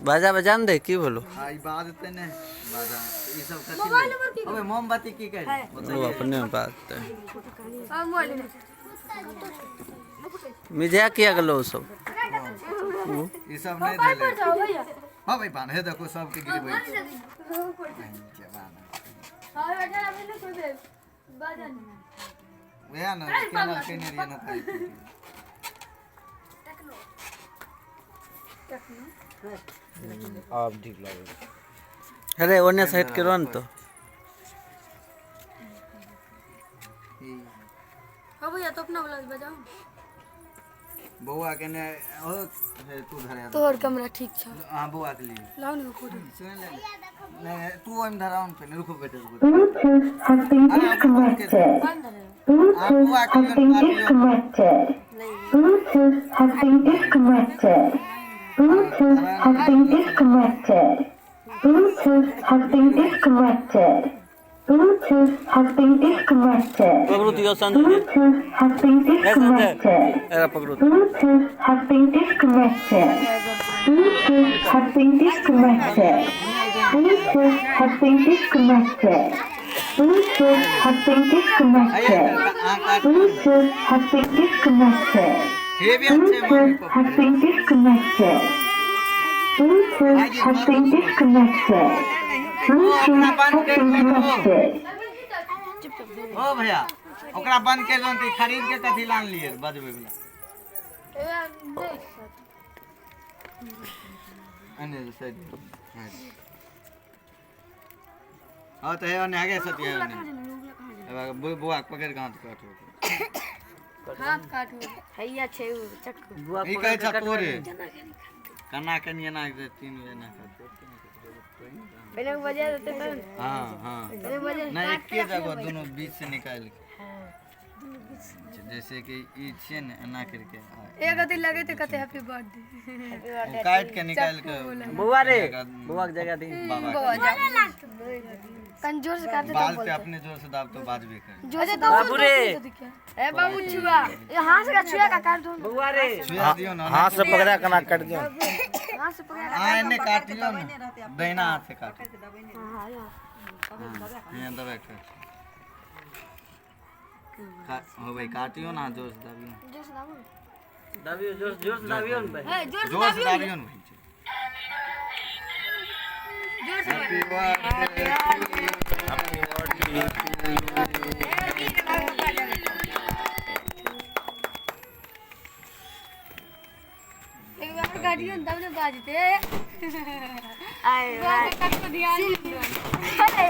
बाजा बजान दे की बोलो मोमबत्ती की वो अपने बात मिजा किया गलो सब ये सब नहीं देले हां भाई बान है देखो सब के गिरी भाई वे ना केना केने रे ना खाई आप ठीक लगे अरे ओने साइड के रन तो हां भैया तो अपना वाला बजाओ बउआ के ने ओ तू धरे तोहर कैमरा ठीक छ हां बउआ के लिए लाओ ने फोटो सुन ले नहीं तू ओम धराउन पे रुको बेटे Bluetooth has been disconnected. Bluetooth has been disconnected. Bluetooth has been disconnected. Bluetooth has been disconnected. Bluetooth has been disconnected. Bluetooth has been disconnected. पकड़ो दियो Sanjay Bluetooth has been disconnected. Era पकड़ो Bluetooth has been disconnected. Bluetooth has been disconnected. Bluetooth has been disconnected. Bluetooth has been disconnected. Bluetooth has been disconnected. Bluetooth has been disconnected. Bluetooth has been disconnected. Bluetooth has been connected. ओ भैया ओकरा बंद के zone ती खरीद के कथि लान लिए बजबे वाला अने साइड हां तो है ओने आगे सती है ओने बुआ पकड़ के हाथ काटो हाथ काटो हैया छे चक्कू ई कहे छ तोरे कना कनिया ना तीन जना काटो पहले बजा देते तो हां हां पहले बजा ना एक के जगह दोनों बीच से निकाल के जैसे कि ई छे न एना करके एक अति लगे तो कहते हैप्पी बर्थडे काट के निकाल के बुआ रे बुआ की जगह दी बाबा जा कंजोर से काटते बाल पे अपने जोर से दाब तो बाजबे कर जो जे बाबू रे ए बाबू छुआ ये हाथ से छुआ का काट दो बुआ रे छुआ दियो ना हाथ से पकड़ा कना काट दियो हाथ से पकड़ हां एने काट लियो ना दाहिना हाथ से काट हां या ये दबा के हो भाई काटियो ना जोर से दाबियो जोर से दाबो दाबियो जोर जोर से दाबियो न भाई ए जोर जोर से दाबियो ना भाई जोर से हैप्पी बर्थडे एक बार गाड़ियों तब ने बाजते आए कट को ध्यान अरे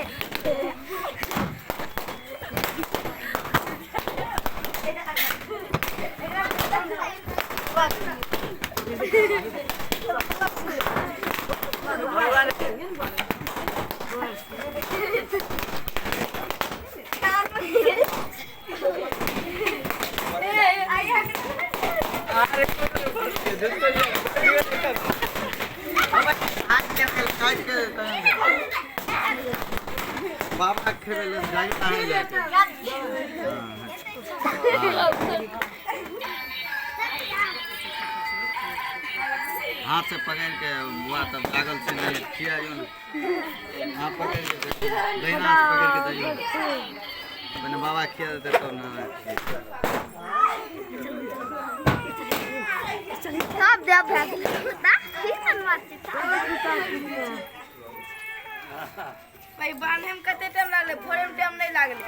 बाबा खेले जाई कहां जाते हाथ से पकड़ के बुआ तब लागल से नहीं खियायो ना हाथ पकड़ के दाहिना हाथ पकड़ के दियो मैंने बाबा खिया देते तो ना सब दे भाग ना फिर मनवाती था भाई बांधे में कते टाइम लागले फोड़े में टाइम नहीं लागले